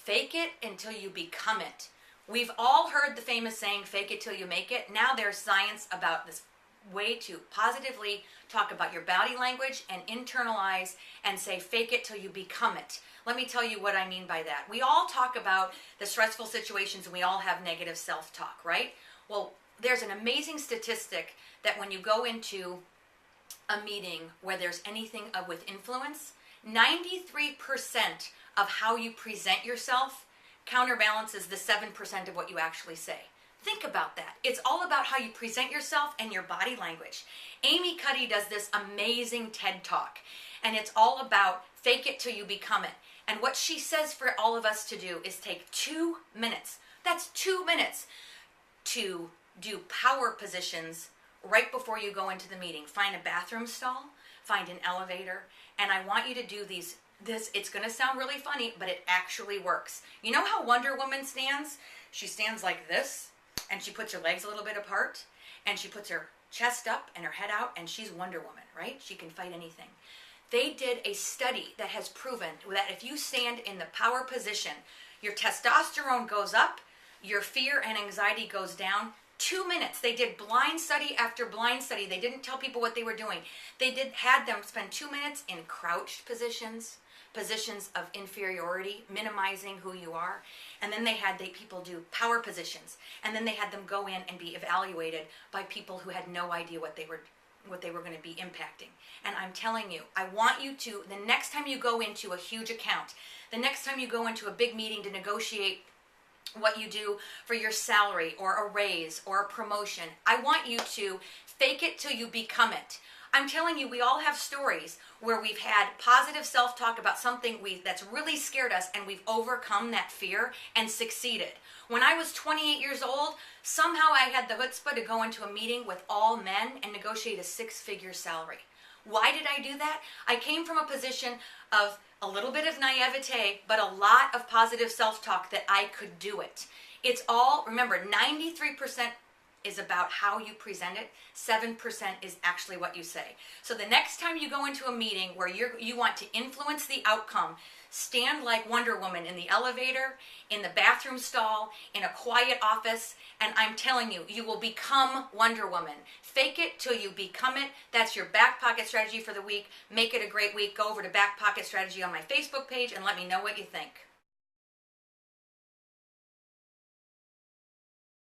Fake it until you become it. We've all heard the famous saying, fake it till you make it. Now there's science about this way to positively talk about your body language and internalize and say, fake it till you become it. Let me tell you what I mean by that. We all talk about the stressful situations and we all have negative self-talk, right? Well, there's an amazing statistic that when you go into a meeting where there's anything with influence, 93% of how you present yourself counterbalances the 7% of what you actually say. Think about that. It's all about how you present yourself and your body language. Amy Cuddy does this amazing TED Talk, and it's all about fake it till you become it. And what she says for all of us to do is take 2 minutes. That's 2 minutes to do power positions right before you go into the meeting. Find a bathroom stall, find an elevator, and I want you to do this, it's going to sound really funny, but it actually works. You know how Wonder Woman stands? She stands like this, and she puts her legs a little bit apart, and she puts her chest up and her head out, and she's Wonder Woman, right? She can fight anything. They did a study that has proven that if you stand in the power position, your testosterone goes up, your fear and anxiety goes down. 2 minutes. They did blind study after blind study. They didn't tell people what they were doing. They had them spend 2 minutes in crouched positions, positions of inferiority, minimizing who you are. And then they had people do power positions. And then they had them go in and be evaluated by people who had no idea what they were going to be impacting. And I'm telling you, I want you to, the next time you go into a huge account, the next time you go into a big meeting to negotiate what you do for your salary or a raise or a promotion, I want you to fake it till you become it. I'm telling you, we all have stories where we've had positive self-talk about something that's really scared us, and we've overcome that fear and succeeded. When I was 28 years old, somehow I had the chutzpah to go into a meeting with all men and negotiate a 6-figure salary. Why did I do that? I came from a position of a little bit of naivete, but a lot of positive self-talk that I could do it. It's all, remember, 93% is about how you present it. 7% is actually what you say. So the next time you go into a meeting where you want to influence the outcome, stand like Wonder Woman in the elevator, in the bathroom stall, in a quiet office, and I'm telling you, you will become Wonder Woman. Fake it till you become it. That's your back pocket strategy for the week. Make it a great week. Go over to Back Pocket Strategy on my Facebook page and let me know what you think.